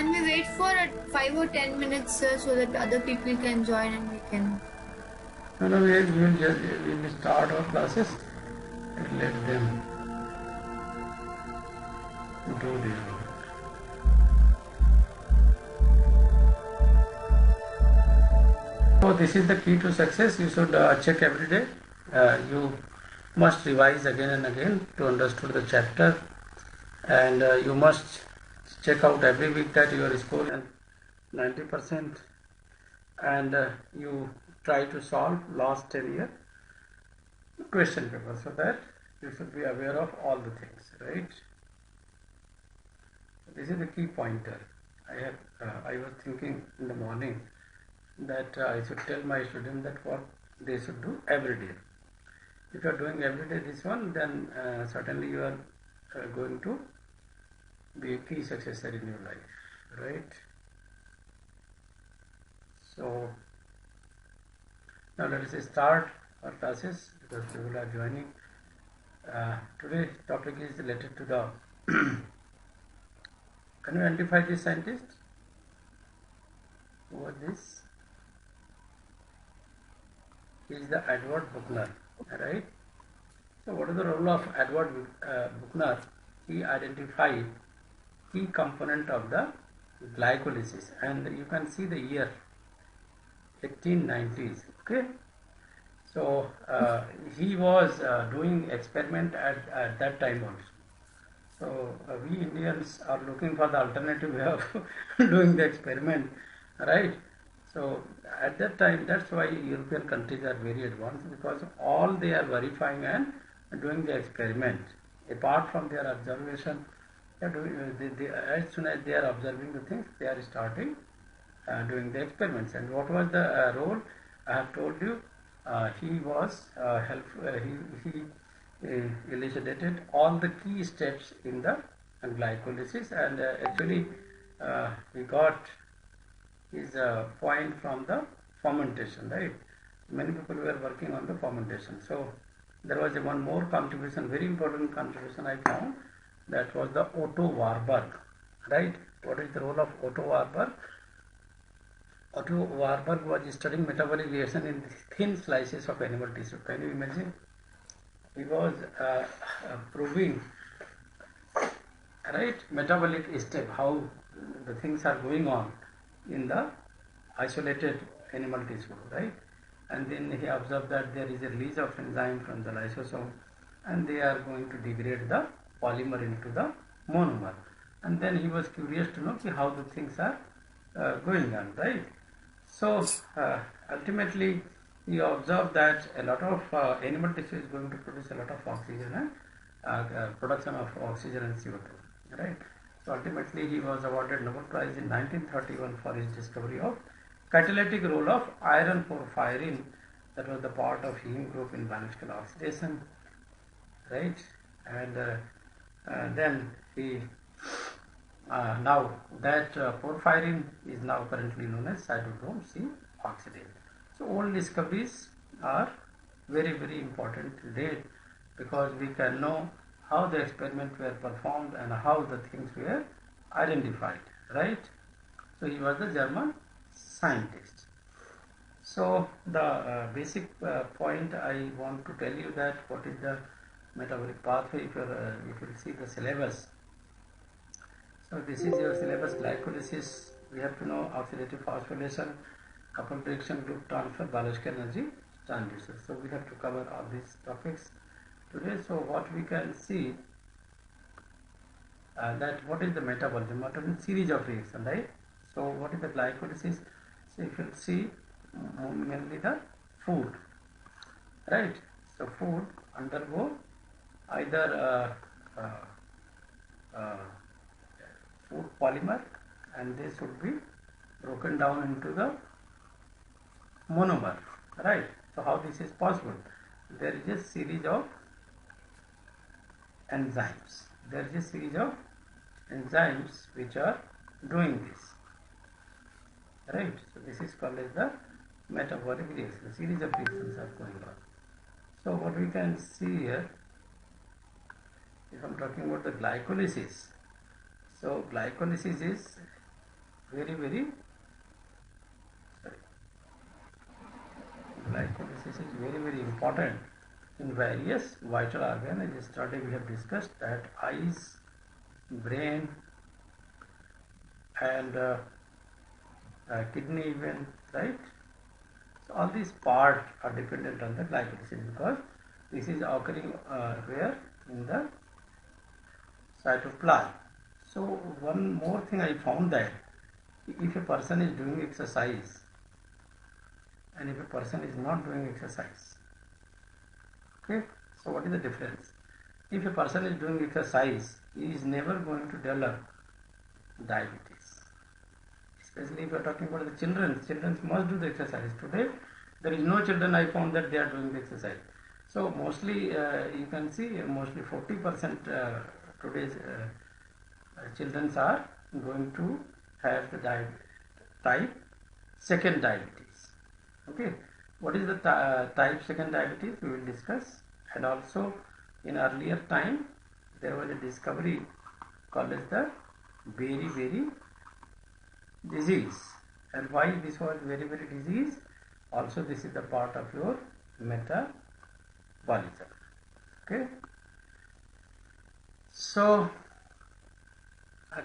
Can we wait for 5 or 10 minutes, sir, so that other people can join and we can? No, we'll start our classes and let them do their work. So this is the key to success. You should check every day. You must revise again and again to understand the chapter, and you must check out every week that you are scoring 90%, and you try to solve last 10 year question paper so that you should be aware of all the things, right? This is the key pointer. I was thinking in the morning that I should tell my students that what they should do every day. If you are doing every day this one, then certainly you are going to be a key successor in your life, right? So now let us start our classes because people are joining. Today's topic is related to the can you identify this scientist? Who was this? He is the Edward Buchner, right? So what is the role of Edward Buchner? He identified key component of the glycolysis, and you can see the year 1890s. Okay, so he was doing experiment at that time also. So we Indians are looking for the alternative way of doing the experiment, right? So at that time, that's why European countries are very advanced, because all they are verifying and doing the experiment. Apart from their observation, as soon as they are observing the things, they are starting doing the experiments. And what was the role? I have told you. He was helpful. He elucidated all the key steps in the glycolysis, and actually he got his point from the fermentation, right? Many people were working on the fermentation. So there was one more contribution, very important contribution I found, that was the Otto Warburg, right? What is the role of Otto Warburg? Otto Warburg was studying metabolic reaction in thin slices of animal tissue. Can you imagine? He was proving, right, metabolic step, how the things are going on in the isolated animal tissue, right? And then he observed that there is a release of enzyme from the lysosome, and they are going to degrade the polymer into the monomer. And then he was curious to know how the things are going on, right? So ultimately he observed that a lot of animal tissue is going to produce a lot of oxygen and production of oxygen and CO2, right? So ultimately he was awarded Nobel Prize in 1931 for his discovery of catalytic role of iron porphyrin, that was the part of heme group in biological oxidation, right? And then he now that porphyrin is now currently known as cytochrome C oxidase. So all discoveries are very, very important today, because we can know how the experiments were performed and how the things were identified, right? So he was the German scientist. So the basic point I want to tell you, that what is the metabolic pathway. If you see the syllabus, so this is your syllabus. Glycolysis, we have to know oxidative phosphorylation, coupled reaction, group transfer, biological energy transition. So we have to cover all these topics today. So what we can see, that what is the metabolism? What is the series of reactions, right? So what is the glycolysis? So if you see, mainly the food, right? So food undergo either food polymer, and they should be broken down into the monomer, right? So how this is possible? There is a series of enzymes. There is a series of enzymes which are doing this, right? So this is called as the metabolic reaction. A series of reactions are going on. So what we can see here, if I'm talking about the glycolysis, so glycolysis is very, very, sorry, glycolysis is very, very important in various vital organs. In yesterday we have discussed that eyes, brain, and kidney even, right? So all these parts are dependent on the glycolysis because this is occurring where in the cytoplasm. So one more thing I found that if a person is doing exercise and if a person is not doing exercise, okay, so what is the difference? If a person is doing exercise, he is never going to develop diabetes. Especially if you are talking about the children must do the exercise. Today, there is no children I found that they are doing the exercise. So mostly you can see mostly 40% today's children are going to have the type 2 diabetes. Okay, what is the type 2 diabetes? We will discuss. And also in earlier time there was a discovery called as the beriberi disease. And why this was beriberi disease? Also this is the part of your metabolism. Okay, so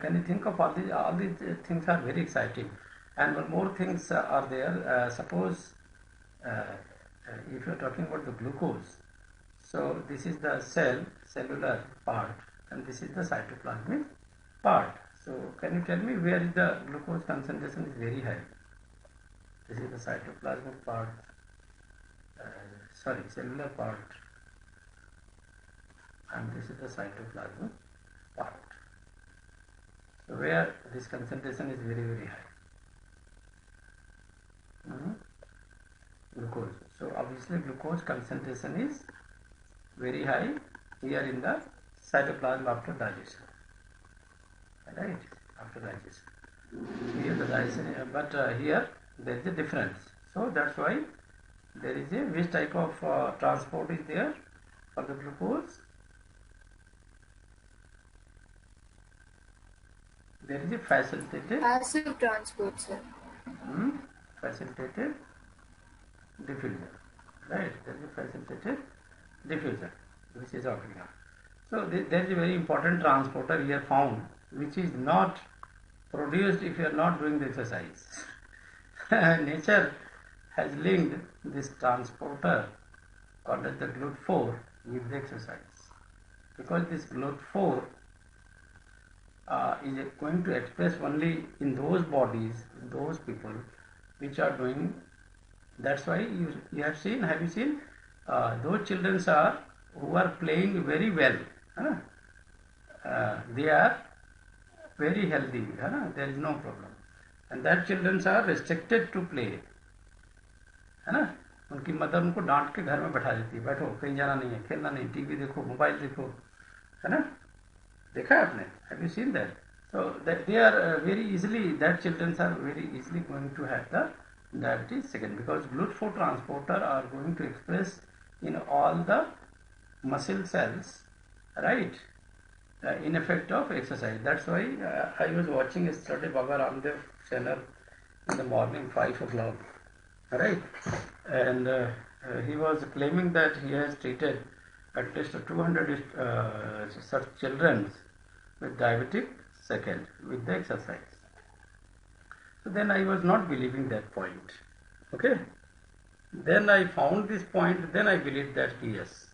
can you think of all these things are very exciting. And one more things are there. Suppose if you are talking about the glucose, so this is the cellular part, and this is the cytoplasmic part. So can you tell me where is the glucose concentration is very high? This is the cytoplasmic part, cellular part, and this is the cytoplasmic part. So where this concentration is very, very high. Glucose. So obviously glucose concentration is very high here in the cytoplasm after digestion. Right? After digestion. Here the digestion, but here there is a difference. So that's why there is a which type of transport is there for the glucose. There is a facilitated passive transport, sir. Facilitated diffusion, right? There is a facilitated diffusion which is occurring now. So there is a very important transporter here found which is not produced if you are not doing the exercise. Nature has linked this transporter called as the GLUT4 with the exercise, because this GLUT4 is going to express only in those bodies, those people which are doing. That's why you have seen, have you seen those children are who are playing very well, they are very healthy, there is no problem, and that children are restricted to play, है ना. उनकी mother उनको डांट के घर में बैठा देती है, बैठो कहीं जाना नहीं है, खेलना नहीं, टीवी देखो, मोबाइल देखो, है ना. देखा है आपने? Have you seen that? So that they are very easily, that children are very easily going to have the diabetes second, because GLUT4 transporter are going to express in all the muscle cells, right, in effect of exercise. That's why I was watching yesterday Baba Ramdev channel in the morning 5 o'clock, right, and he was claiming that he has treated at least 200 such children with diabetic second with the exercise. So then I was not believing that point. Okay. Then I found this point. Then I believed that yes,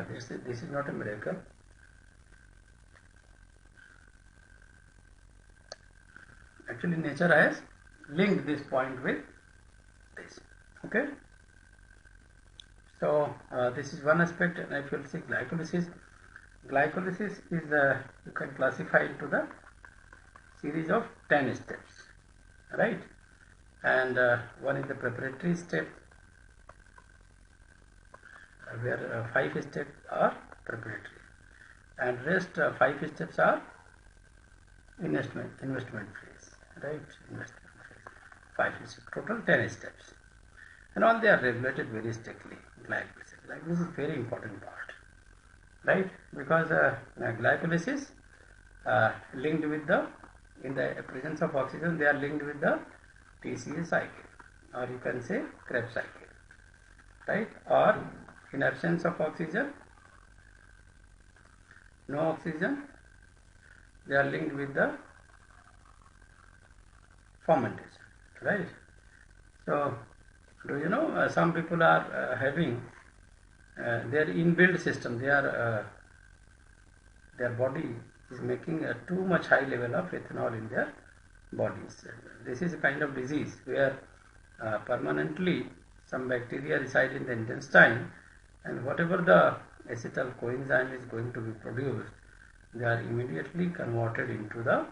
this is not a miracle. Actually, nature has linked this point with this. Okay. So this is one aspect. And if you see glycolysis, glycolysis is you can classify into the series of 10 steps, right? And one is the preparatory step, where 5 steps are preparatory, and rest 5 steps are investment phase, right? Investment phase. 5 steps, total 10 steps, and all they are regulated very strictly. Glycolysis is very important part, right? Because glycolysis linked with the In the presence of oxygen, they are linked with the TCA cycle, or you can say Krebs cycle, right? Or in absence of oxygen, no oxygen, they are linked with the fermentation, right? So, do you know some people are having their inbuilt system, their body is making a too much high level of ethanol in their bodies. This is a kind of disease where permanently some bacteria reside in the intestine, and whatever the acetyl coenzyme is going to be produced, they are immediately converted into the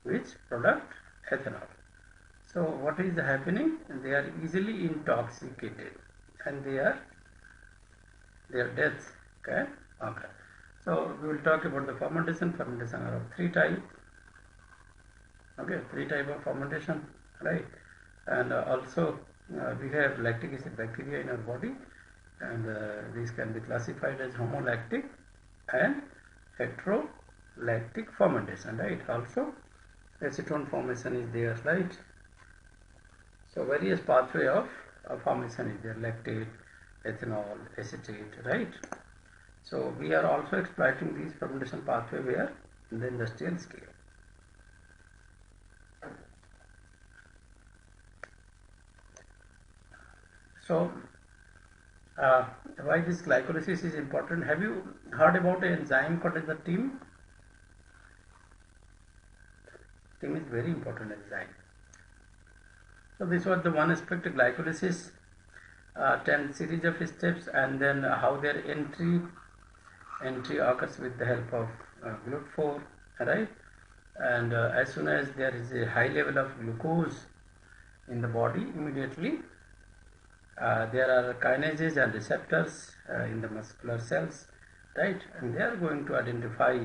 which product? Ethanol. So what is happening? They are easily intoxicated, and their death can occur. So we will talk about the fermentation. Fermentation are of three types. Okay, three type of fermentation, right? And also we have lactic acid bacteria in our body, and these can be classified as homolactic and heterolactic fermentation, right? Also acetone formation is there, right? So various pathway of formation is there: lactate, ethanol, acetate, right? So we are also exploiting these fermentation pathway where in the industrial scale. So why this glycolysis is important? Have you heard about an enzyme called as the TIM? TIM is very important enzyme. So this was the one aspect of glycolysis, 10 series of steps, and then how their entry occurs with the help of GLUT4, right? And as soon as there is a high level of glucose in the body, immediately there are kinases and receptors in the muscular cells, right? And they are going to identify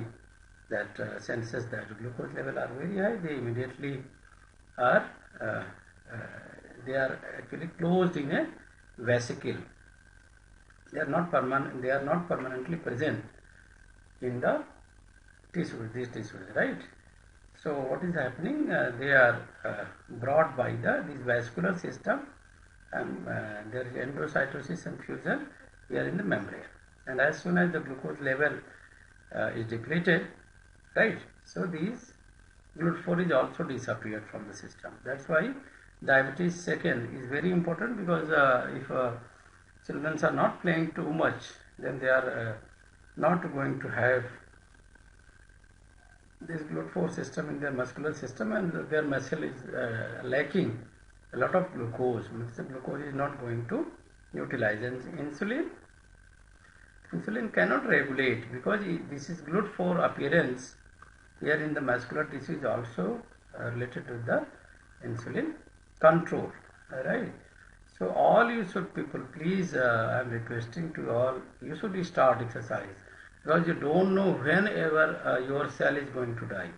that senses that glucose level are very high. They immediately are they are actually closed in a vesicle. They are not permanent. They are not permanently present in the tissues. These tissues, right? So what is happening? They are brought by this vascular system, and there is endocytosis and fusion here in the membrane. And as soon as the glucose level is depleted, right? So these GLUT4 is also disappeared from the system. That's why diabetes second is very important, because if children are not playing too much, then they are not going to have this GLUT4 system in their muscular system, and their muscle is lacking a lot of glucose. The glucose is not going to utilize, and insulin cannot regulate, because this is GLUT4 appearance here in the muscular tissue is also related to the insulin control, right? So all you should, people, please, I am requesting to all, you should start exercise, because you don't know whenever your cell is going to die.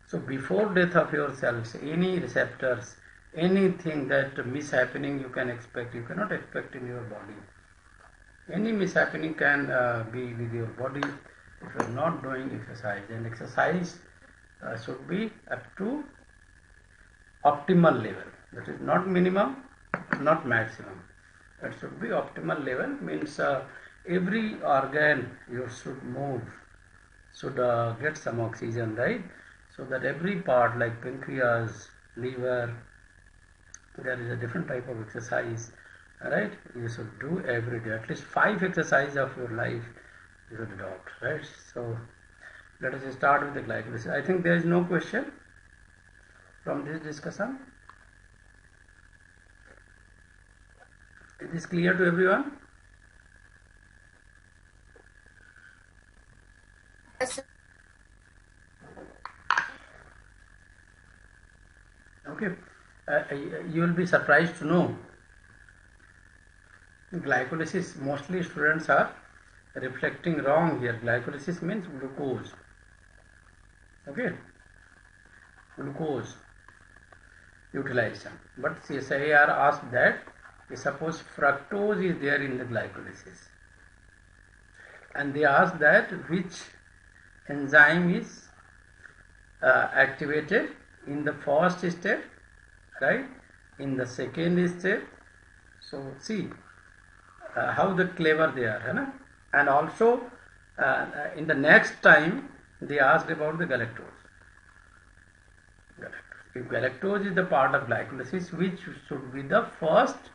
So before death of your cells, any receptors, anything that mishappening you can expect, you cannot expect in your body. Any mishappening can be with your body if you are not doing exercise. And exercise should be up to optimal level. That is not minimum, not maximum. That should be optimal level. Means every organ you should move, should get some oxygen, right? So that every part, like pancreas, liver, there is a different type of exercise, right? You should do every day, at least 5 exercises of your life you should adopt, right? So let us start with the glycolysis. I think there is no question from this discussion. Is this clear to everyone? Yes, sir. Okay. You will be surprised to know glycolysis, mostly students are reflecting wrong here. Glycolysis means glucose. Okay, glucose utilization. But CSIR asked that, suppose fructose is there in the glycolysis, and they asked that which enzyme is activated in the first step, right? In the second step. So see how the clever they are, right? And also in the next time they asked about the galactose. If galactose is the part of glycolysis, which should be the first